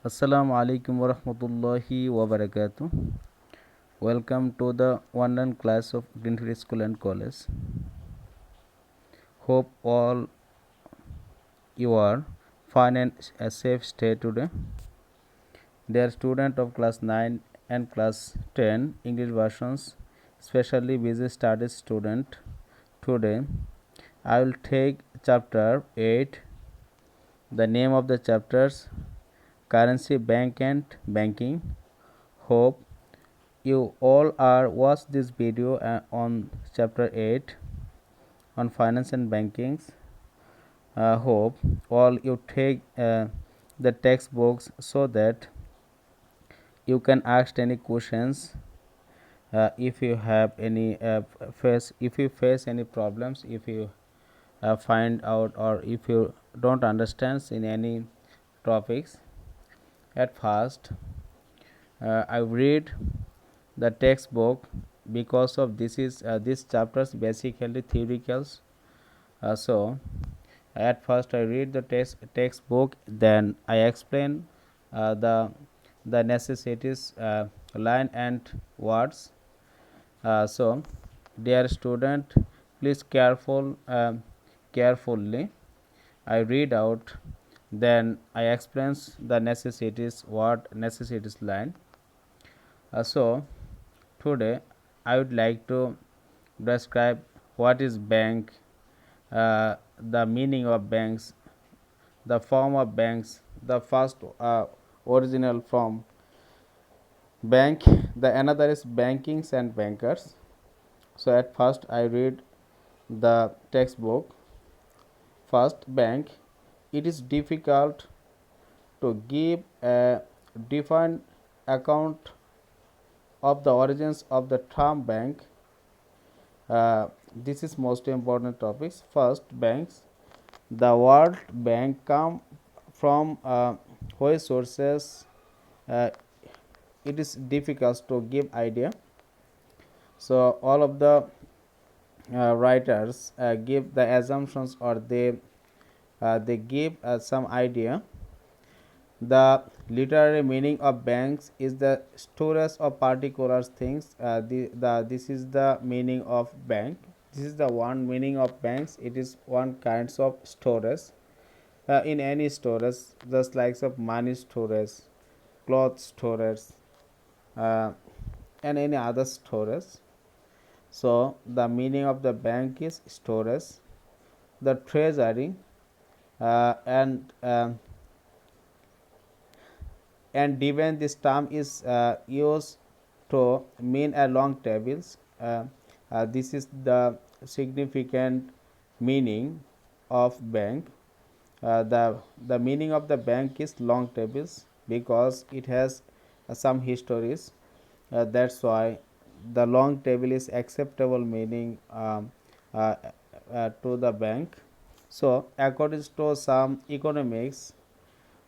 Assalamu alaikum warahmatullahi wabarakatuh. Welcome to the online class of Greenfield School and College. Hope all you are fine and safe stay today. Dear student of class 9 and class 10 English versions, especially busy studies student, today I will take chapter 8. The name of the chapters currency, bank and banking. Hope you all are watch this video on chapter 8 on finance and banking. Hope all you take the textbooks so that you can ask any questions if you have any if you face any problems, if you find out or if you don't understand in any topics. At first I read the textbook because of this chapters basically theoreticals. So at first I read the textbook, then I explain the necessities line and words. So dear student, please carefully I read out, then I explains the necessities word necessities line. So today I would like to describe what is bank, the meaning of banks, the form of banks, the first original form bank, the another is bankings and bankers. So at first I read the textbook. First, bank. It is difficult to give a defined account of the origins of the term bank. This is most important topics. First, banks. The word bank come from which sources? Uh, it is difficult to give idea. So all of the writers give the assumptions, or they give some idea. The literary meaning of banks is the storage of particular things. This is the meaning of bank. This is the one meaning of banks. It is one kinds of storage. In any storage, just likes of money storage, cloth storage, uh, and any other storage. So the meaning of the bank is storage. The treasury and even this term is used to mean a long tables. This is the significant meaning of bank. The meaning of the bank is long tables because it has some histories. That's why the long table is acceptable meaning to the bank. So according to some economics,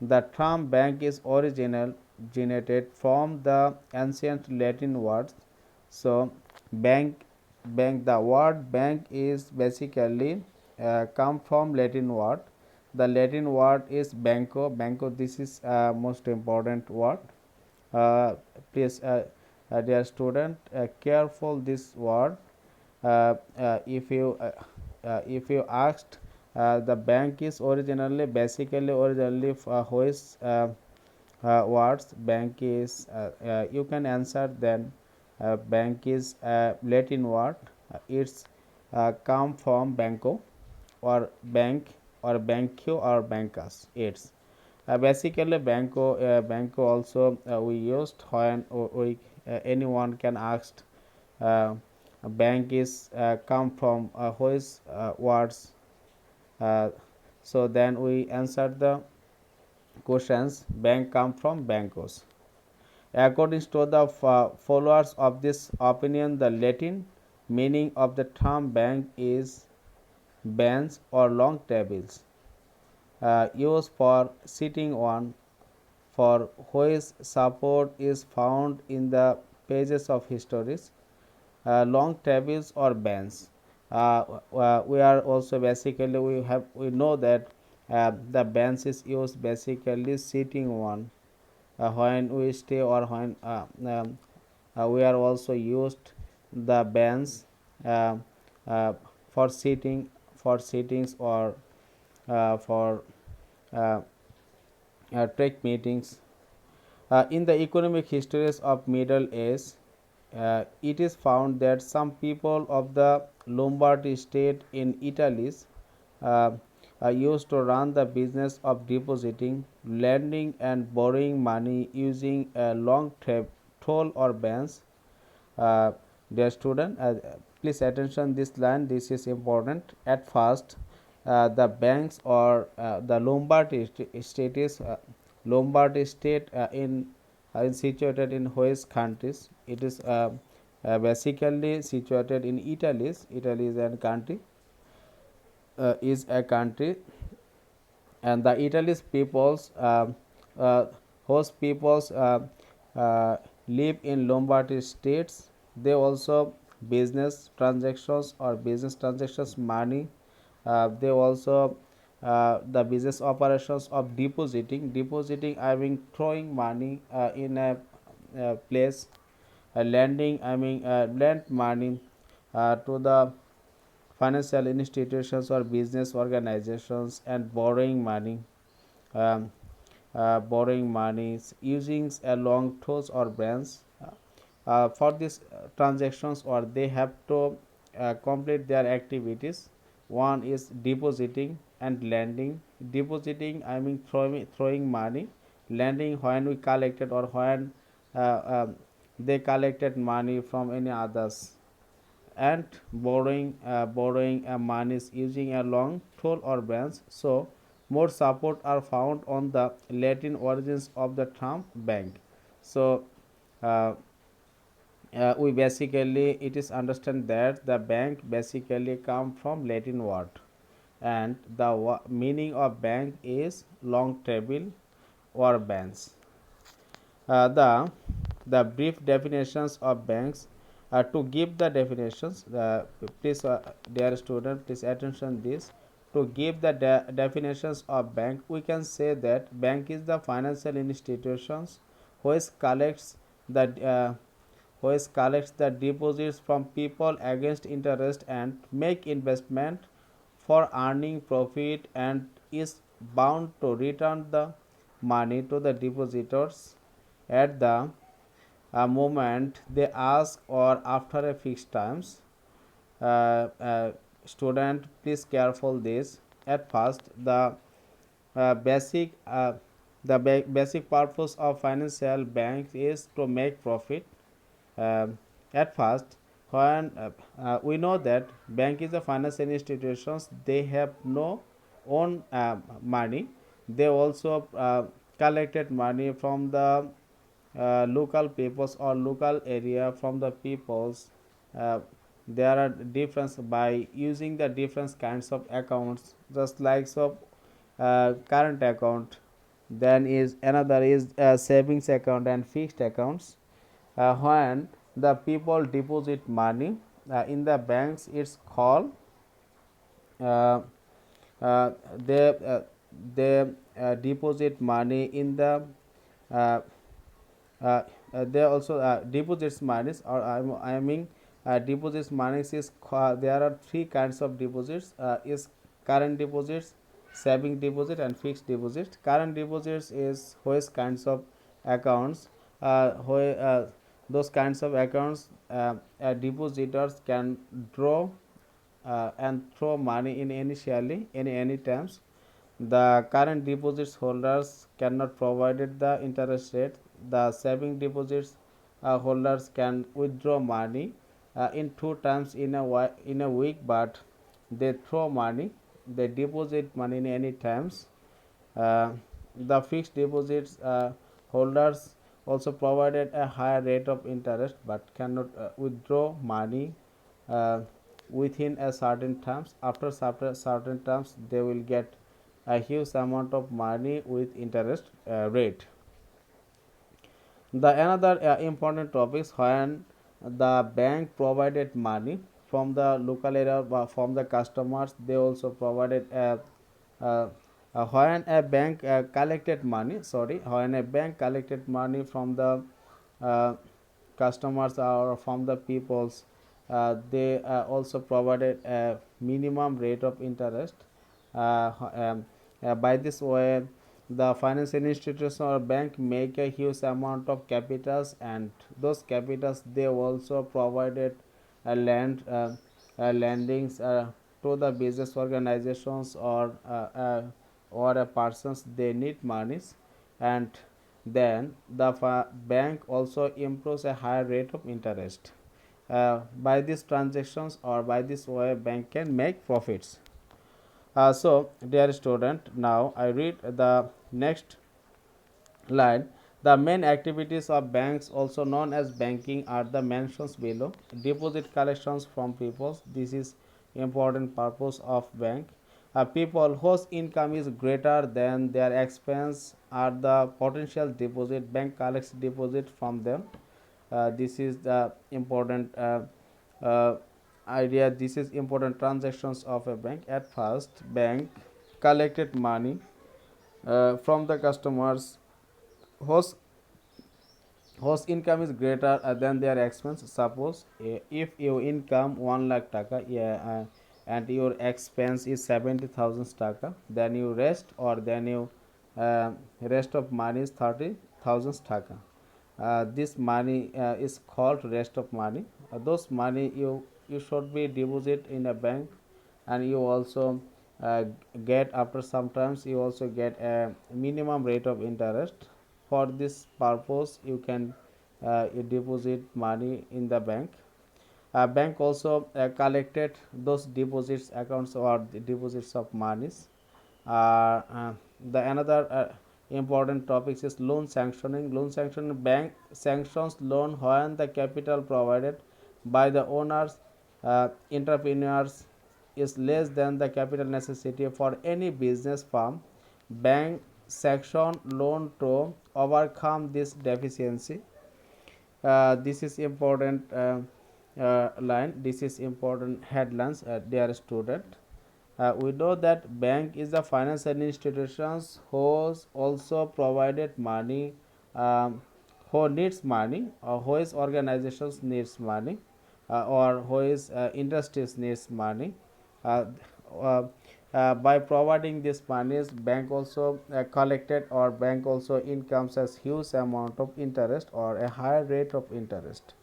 the term bank is originated from the ancient Latin words. So bank, the word bank is basically come from Latin word. The Latin word is banco. Banco, this is most important word. Please, dear student, careful this word. If you asked, the bank is originally which words bank is, you can answer. Then bank is Latin word. It's come from banco or bank or banco or bancas. It's basically banco also we used when anyone can ask a bank is come from which words. uh, so then we answer the questions. Bank come from bancos. According to the followers of this opinion, the Latin meaning of the term bank is bench or long tables used for sitting on, for which support is found in the pages of histories. Long tables or bench. We are also basically we know that the bench is used basically sitting one. when we stay or when we are also used the bench uh, uh, for sitting, for sittings, or for uh, trek meetings. In the economic histories of Middle Age, it is found that some people of the Lombardy state in Italy uh, used to run the business of depositing, lending, and borrowing money using a long toll or bench. uh, Dear student, please attention this line, this is important. At first, the banks or the Lombardy state is situated in which countries? It is basically situated in Italy. Italy is a country, and the Italy's peoples, uh, host peoples, uh, live in Lombardy states. They also business transactions or business transactions money. They also the business operations of depositing, I mean throwing money in a place, lending, I mean lend money to the financial institutions or business organizations, and um, borrowing monies using a long toes or branch. For these transactions, or they have to complete their activities. One is depositing and lending. Depositing, I mean throwing money. Lending, when we collected or when they collected money from any others. And borrowing money is using a long tool or branch. So more support are found on the Latin origins of the term bank. So uh, we basically, it is understand that the bank basically come from Latin word, and the meaning of bank is long table or bench. uh, the the brief definitions of banks. To give the definitions, please dear student, please attention this. To give the definitions of bank, we can say that bank is the financial institutions which collects the deposits from people against interest and make investment for earning profit, and is bound to return the money to the depositors at the moment they ask or after a fixed times. uh, uh, Student, please careful this. At first, uh, basic uh, basic purpose of financial banks is to make profit. um, at first, when we know that bank is a financial institutions, they have no own money. They also collected money from the local peoples or local area from the peoples. uh, there are difference by using the different kinds of accounts, just like so current account. Then is another is savings account and fixed accounts. When the people deposit money in the banks, it's called uh, uh, they uh, they deposit money in the uh, uh, they also deposits monies, or I mean deposits monies is there are three kinds of deposits, is current deposits, saving deposit, and fixed deposits. Current deposits is which kinds of accounts, where those kinds of accounts depositors can draw and throw money in initially in any terms. The current deposits holders cannot provide the interest rate. The saving deposits holders can withdraw money in two times in a week, but they throw money, they deposit money in any times. The fixed deposits holders also provided a higher rate of interest, but cannot withdraw money uh, within a certain terms. After certain terms, they will get a huge amount of money with interest rate. The another important topics, when the bank provided money from the local area from the customers, they also provided a, When a bank collected money, when a bank collected money from the uh, customers or from the peoples, they also provided a minimum rate of interest. By this way, the financial institution or bank make a huge amount of capitals, and those capitals they also provided a lendings to the business organizations or a persons they need monies, and then the bank also improves a higher rate of interest. By these transactions or by this way, bank can make profits. So dear student, now I read the next line. The main activities of banks, also known as banking, are the mentions below. Deposit collections from people. This is important purpose of bank. People whose income is greater than their expense are the potential deposit. Bank collects deposit from them. This is the important uh, idea. This is important transactions of a bank. At first, bank collected money from the customers whose income is greater than their expense. Suppose if your income 1 lakh taka, and your expense is 70,000 taka, then you rest of money is 30,000 taka. This money is called rest of money. Those money you should be deposit in a bank, and you also get, after sometimes you also get a minimum rate of interest. For this purpose, you can you deposit money in the bank. Bank also collected those deposits accounts or the deposits of monies. The another important topics is loan sanctioning. Loan sanctioning, bank sanctions loan when the capital provided by the owners entrepreneurs is less than the capital necessity for any business firm. Bank sanction loan to overcome this deficiency. This is important line. This is important headlines, dear student. We know that bank is the financial institutions who also provided money, who needs money, or who is organizations needs money, or who is industries needs money. Uh, uh, by providing this monies, bank also collected, or bank also incomes as huge amount of interest or a higher rate of interest.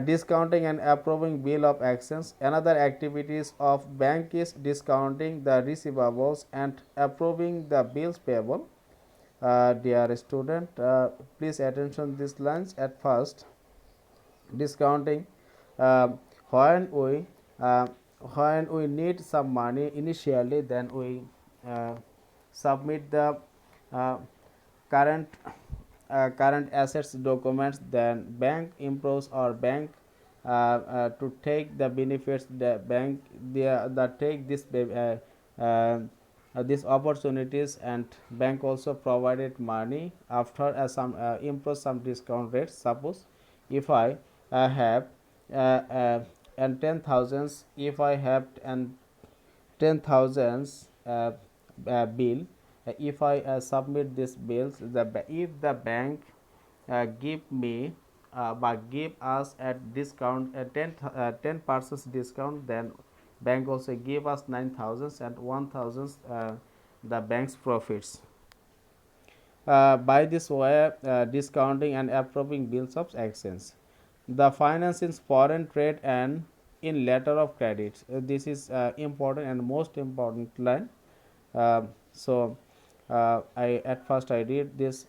Discounting and approving bill of actions. Another activities of bank is discounting the receivables and approving the bills payable. Dear student, please attention these lines. At first, discounting, uh, when we uh, when we need some money initially, then we uh, submit the uh, current current assets documents. Then bank improves, or bank to take the benefits. The bank that take this these opportunities, and bank also provided money after some impose some discount rates. Suppose if I have and 10,000, if I have and 10,000 bill, if I submit this bills, if the bank give me but give us at discount 10% discount, then bank also give us 9,000 and 1,000 the bank's profits. By this way, discounting and approving bills of exchange. The finance in foreign trade and in letter of credit. This is important and most important line. So I at first I read this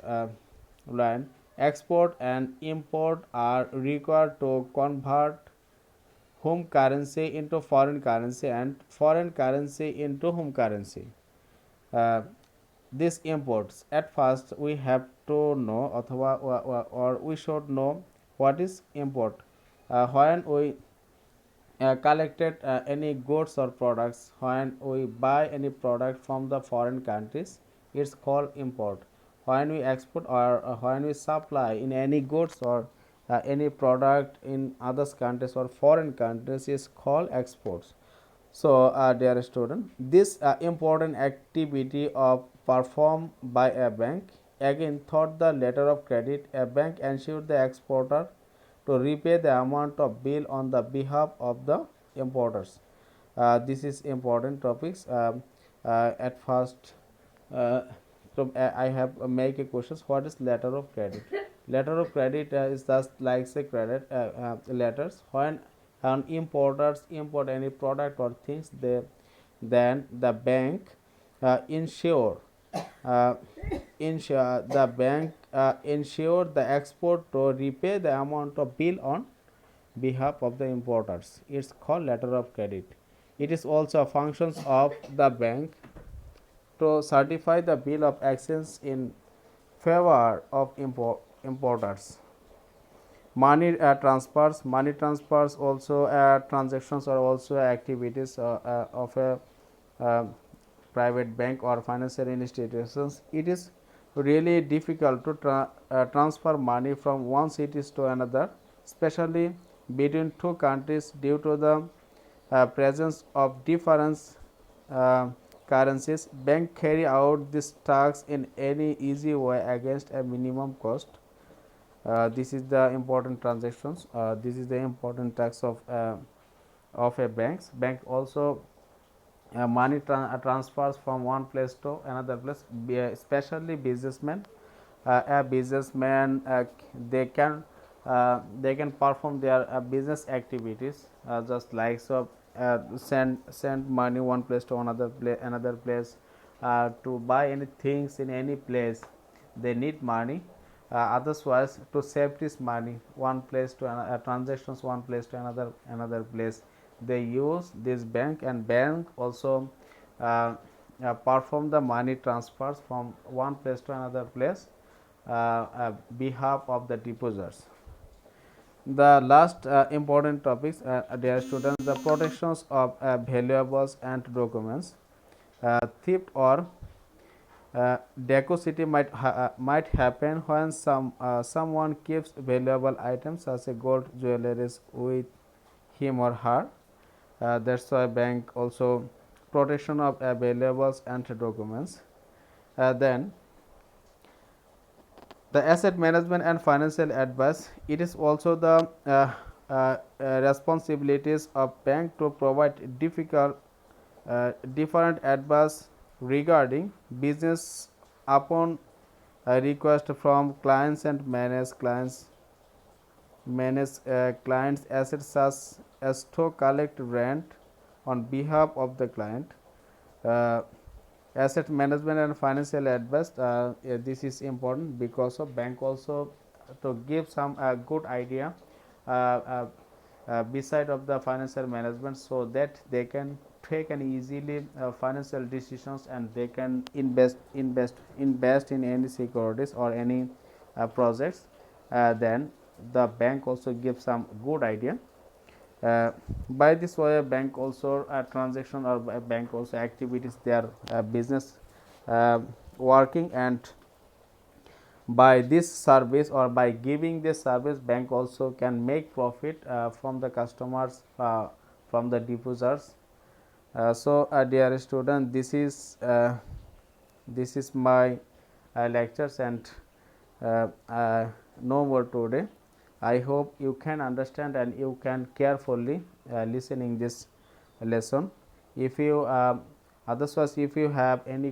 line. Export and import are required to convert home currency into foreign currency, and foreign currency into home currency. uh, this imports, at first we have to know, or we should know what is import. When we collected any goods or products, when we buy any product from the foreign countries, it's called import. When we export, or when we supply in any goods or any product in other countries or foreign countries, is called exports. So, dear student, this important activity of performed by a bank again thought the letter of credit. A bank ensured the exporter to repay the amount of bill on the behalf of the importers. This is important topics. At first, uh, I have make a questions. What is letter of credit? Letter of credit is just like say credit letters when an importers import any product or things, they then the bank insure uh, the bank ensure the export to repay the amount of bill on behalf of the importers. It's called letter of credit. It is also a functions of the bank to certify the bill of exchange in favor of importers. Money transfers also transactions are also activities of a uh, private bank or financial institutions. It is really difficult to transfer money from one city to another, especially between two countries due to the presence of different uh, currencies. Bank carry out this task in any easy way against a minimum cost. This is the important transactions. This is the important tax of a bank also money transfers from one place to another place, especially businessmen. A businessman they can perform their business activities just like so send money one place to another place to buy any things in any place. They need money. Otherwise, to save this money one place to transactions one place to another place, they use this bank, and bank also perform the money transfers from one place to another place behalf of the depositors. The last important topics, dear students, the protections of valuables and documents. Theft or Decocity might happen when someone keeps valuable items such as gold jewelries with him or her. That's why bank also protection of valuables and documents. Then the asset management and financial advice. It is also the responsibilities of bank to provide different advice regarding business upon a request from clients and manage clients assets such as to collect rent on behalf of the client. uh, Asset management and financial advice, this is important because of bank also to give some good idea uh, uh, beside of the financial management, so that they can take an easily financial decisions, and they can invest in any securities or any projects. Then the bank also gives some good idea. By this way, bank also transaction or bank also activities, their business uh, working, and by this service or by giving this service, bank also can make profit from the customers, from the depositors. So dear student, this is my lectures, and no more today. I hope you can understand and you can carefully listening this lesson. If you otherwise, if you have any